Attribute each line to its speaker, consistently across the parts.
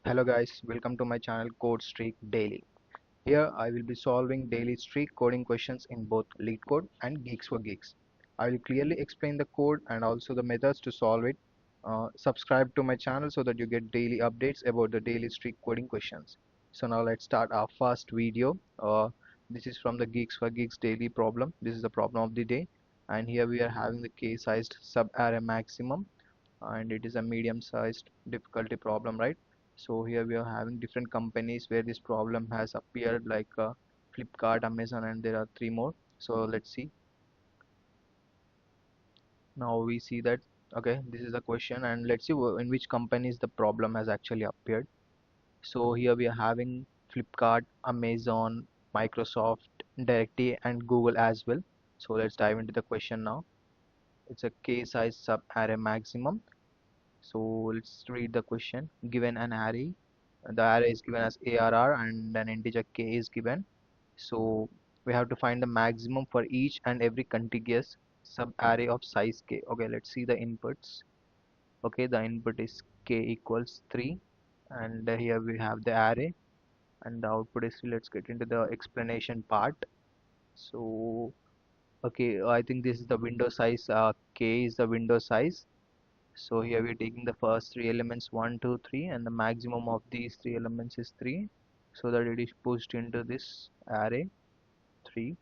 Speaker 1: Hello guys, welcome to my channel CodeStreak Daily. Here I will be solving daily streak coding questions in both LeetCode and Geeks for Geeks. I will clearly explain the code and also the methods to solve it. Subscribe to my channel so that you get daily updates about the daily streak coding questions. So now let's start our first video. This is from the Geeks for Geeks daily problem. This is the problem of the day, and here we are having the k-sized sub-array maximum, and it is a medium-sized difficulty problem, right? So here we are having different companies where this problem has appeared, like Flipkart, Amazon, and there are three more. So let's see. Now we see that, okay, this is the question, and let's see in which companies the problem has actually appeared. So here we are having Flipkart, Amazon, Microsoft, deque, and Google as well. So let's dive into the question now. It's a k-size sub-array maximum. So let's read the question. Given an array, the array is given as ARR and an integer k is given. So we have to find the maximum for each and every contiguous sub-array of size k. Okay, let's see the inputs. Okay, the input is k equals 3, and here we have the array, and the output is, let's get into the explanation part. So okay, I think this is the window size. K is the window size. So here we're taking the first three elements 1, 2, 3, and the maximum of these three elements is 3, so that it is pushed into this array 3.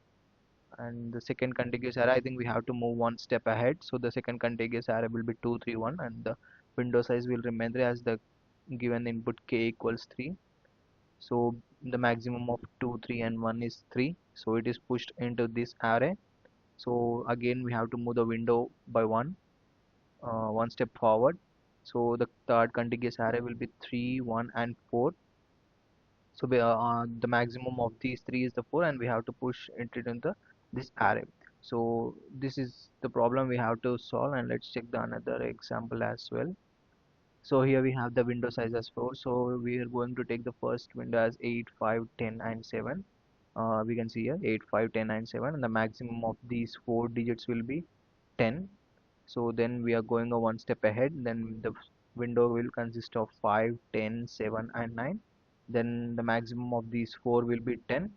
Speaker 1: And the second contiguous array, I think we have to move one step ahead. So the second contiguous array will be 2, 3, 1, and the window size will remain there as the given input k equals 3. So the maximum of 2, 3, and 1 is 3. So it is pushed into this array. So again we have to move the window by one step forward. So the third contiguous array will be 3, 1, and 4. So the maximum of these three is the 4, and we have to push it into this array. So this is the problem we have to solve, and let's check the another example as well. So here we have the window size as 4. So we are going to take the first window as 8, 5, 10, and 7. We can see here 8, 5, 10, and 7, and the maximum of these 4 digits will be 10. So then we are going a one step ahead. Then the window will consist of 5, 10, 7, and 9. Then the maximum of these 4 will be 10.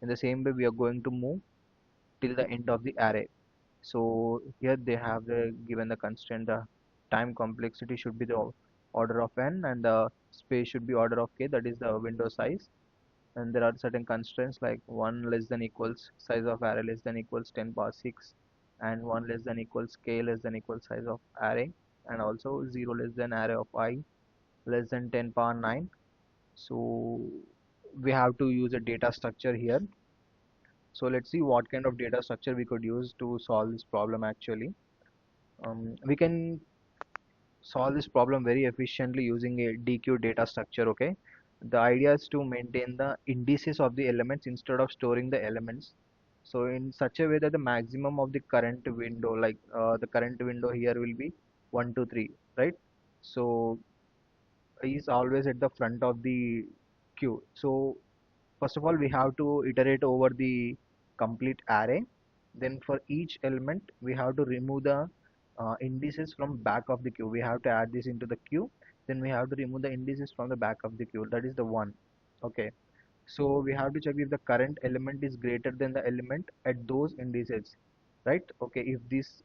Speaker 1: In the same way we are going to move till the end of the array. So here they have given the constraint, the time complexity should be the order of n, and the space should be order of k, that is the window size. And there are certain constraints like 1 less than equals size of array less than equals 10 power 6, and 1 less than equals k less than equals size of array, and also 0 less than array of I less than 10 power 9. So we have to use a data structure here. So let's see what kind of data structure we could use to solve this problem actually. We can solve this problem very efficiently using a deque data structure. Okay, the idea is to maintain the indices of the elements instead of storing the elements, so in such a way that the maximum of the current window, like the current window here will be 1, 2, 3, right? So is always at the front of the queue. So first of all we have to iterate over the complete array. Then for each element we have to remove the indices from back of the queue. We have to add this into the queue. Then we have to remove the indices from the back of the queue, that is the one. Okay, so we have to check if the current element is greater than the element at those indices, right? Okay, if this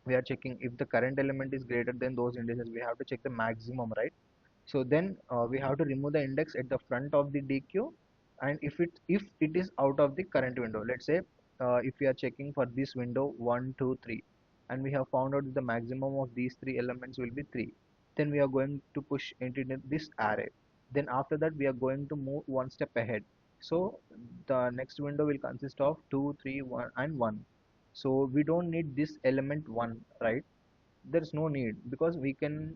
Speaker 1: we are checking if the current element is greater than those indices, we have to check the maximum, right? So then we have to remove the index at the front of the deque, and if it is out of the current window, let's say if we are checking for this window 1, 2, 3, and we have found out that the maximum of these three elements will be 3, then we are going to push into this array. Then after that we are going to move one step ahead. So the next window will consist of 2, 3, 1, and 1. So we don't need this element 1, right? There's no need, because we can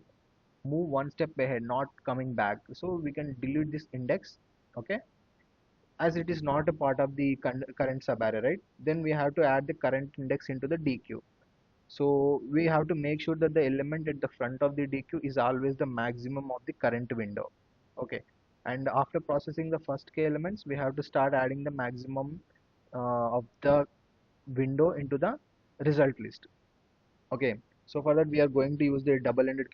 Speaker 1: move one step ahead, not coming back. So we can delete this index, okay, as it is not a part of the current subarray, right? Then we have to add the current index into the deque. So we have to make sure that the element at the front of the deque is always the maximum of the current window. Okay, and after processing the first k elements, we have to start adding the maximum of the window into the result list. Okay, So for that we are going to use the double-ended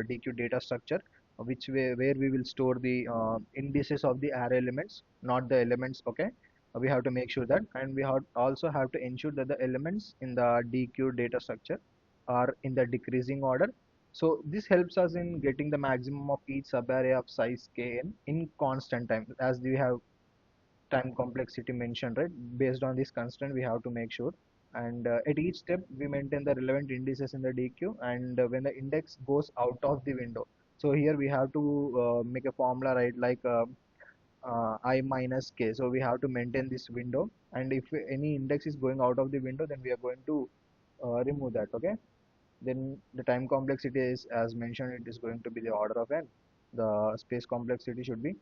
Speaker 1: deque data structure, where we will store the indices of the array elements, not the elements. Okay, we have to make sure that, and we also have to ensure that the elements in the deque data structure are in the decreasing order. So this helps us in getting the maximum of each subarray of size kn in constant time, as we have time complexity mentioned, right? Based on this constraint, we have to make sure. And at each step, we maintain the relevant indices in the deque. And when the index goes out of the window, so here we have to make a formula, right? Like I minus k. So we have to maintain this window. And if any index is going out of the window, then we are going to remove that. Okay. Then the time complexity is, as mentioned, it is going to be the order of n. The space complexity should be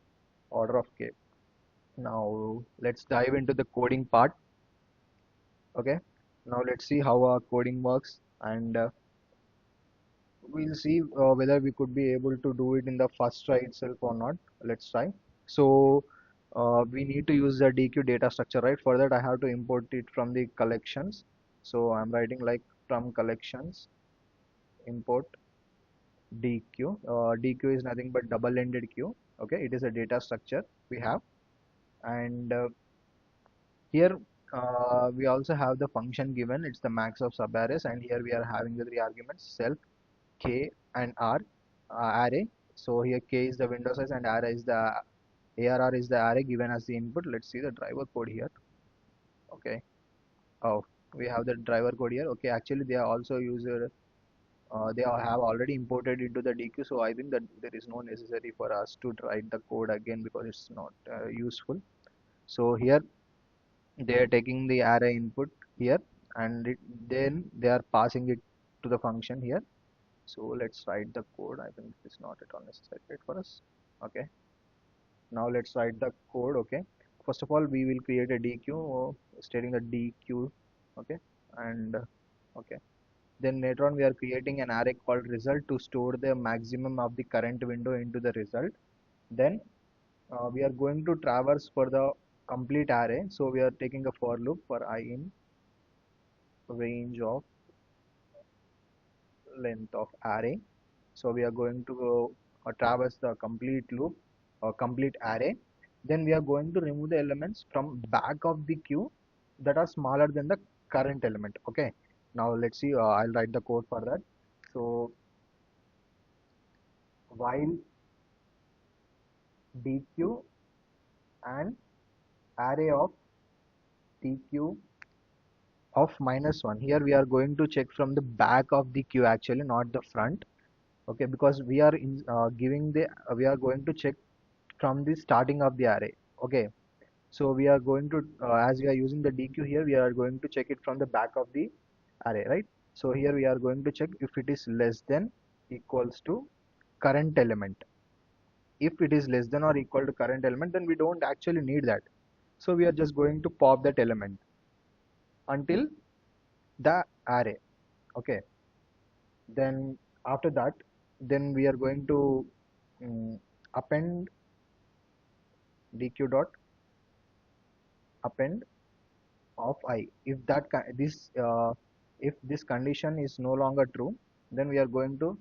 Speaker 1: order of k. Now let's dive into the coding part. Okay. Now let's see how our coding works, and we'll see whether we could be able to do it in the first try itself or not. Let's try. So we need to use the deque data structure, right? For that I have to import it from the collections. So I'm writing like from collections import deque. Deque is nothing but double-ended queue. Okay, it is a data structure we have, and here we also have the function given. It's the max of subarrays, and here we are having the three arguments: self, k, and r array. So here k is the window size and array is the arr is the array given as the input. Let's see the driver code here. Okay. Oh, we have the driver code here. Okay, actually they are also user. Have already imported into the deque, so I think that there is no necessary for us to write the code again because it's not useful. So here they are taking the array input here, and then they are passing it to the function here. So let's write the code. I think it's not at all necessary for us. Okay, now let's write the code. Okay, first of all we will create a deque stating the deque. Okay, and okay, then later on we are creating an array called result to store the maximum of the current window into the result. Then we are going to traverse for the complete array. So we are taking a for loop for I in range of length of array. So we are going to traverse the complete loop or complete array. Then we are going to remove the elements from back of the queue that are smaller than the current element. Okay, now let's see. I'll write the code for that. So while deque and array of tq of -1, here we are going to check from the back of the queue, actually not the front. Okay, because we are giving the we are going to check from the starting of the array. Okay, so we are going to as we are using the deque here, we are going to check it from the back of the array, right? So here we are going to check if it is less than equals to current element. If it is less than or equal to current element, then we don't actually need that. So we are just going to pop that element until the array. Okay, then after that, then we are going to append deque dot append of I. If if this condition is no longer true, then we are going to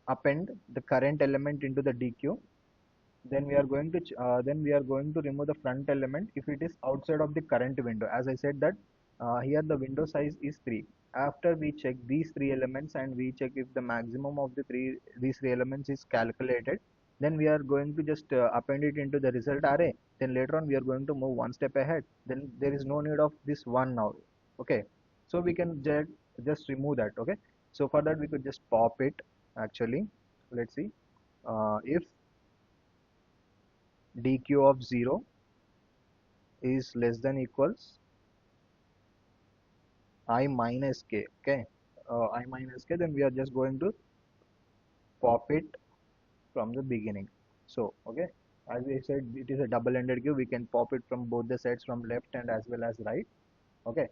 Speaker 1: append the current element into the deque. Then we are going to remove the front element if it is outside of the current window. As I said that here the window size is 3. After we check these three elements and we check if the maximum of these three elements is calculated, then we are going to just append it into the result array. Then later on we are going to move one step ahead. Then there is no need of this one now. Okay, so we can just remove that. Okay, so for that we could just pop it. Actually, let's see if deque of 0 is less than equals I minus k. Okay, I minus k, then we are just going to pop it from the beginning. So okay, as we said, it is a double-ended queue. We can pop it from both the sides, from left and as well as right. Okay,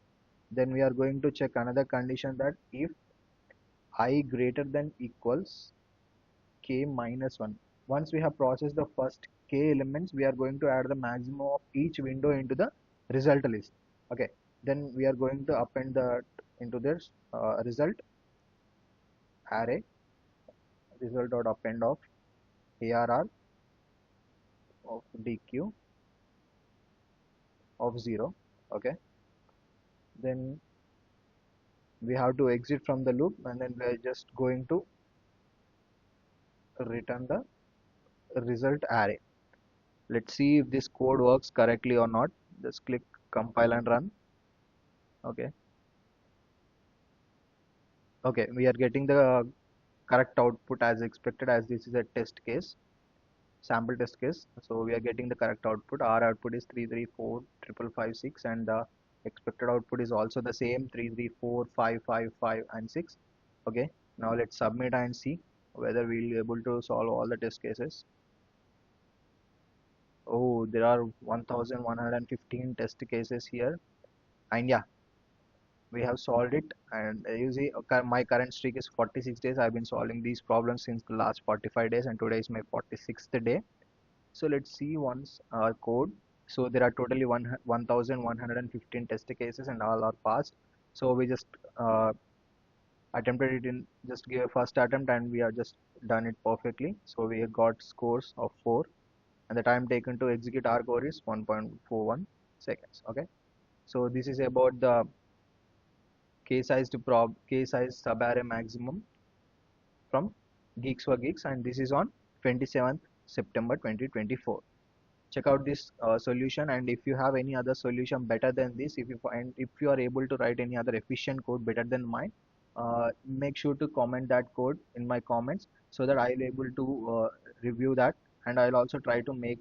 Speaker 1: then we are going to check another condition, that if I greater than equals k minus 1. Once we have processed the first k elements, we are going to add the maximum of each window into the result list. Okay, then we are going to append that into this result. array result dot append of arr of deque of 0. Okay, then we have to exit from the loop, and then we are just going to return the result array. Let's see if this code works correctly or not. Just click compile and run. Okay, okay, we are getting the correct output as expected, as this is a test case, sample test case. So we are getting the correct output. Our output is 3345556, and the expected output is also the same, 3345555 and 6. Okay, now let's submit and see whether we'll be able to solve all the test cases. Oh, there are 1115 test cases here, and yeah, we have solved it. And you see, my current streak is 46 days. I've been solving these problems since the last 45 days, and today is my 46th day. So let's see once our code. So there are totally 1115 test cases, and all are passed. So we just attempted it in just give a first attempt, and we have just done it perfectly. So we got scores of 4, and the time taken to execute our code is 1.41 seconds. Okay, so this is about the k size subarray maximum from Geeks for Geeks, and this is on 27th September 2024. Check out this solution, and if you have any other solution better than this, if you are able to write any other efficient code better than mine, make sure to comment that code in my comments, so that I'll able to review that, and I'll also try to make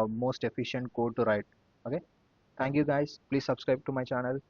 Speaker 1: most efficient code to write. Okay, thank you guys, please subscribe to my channel.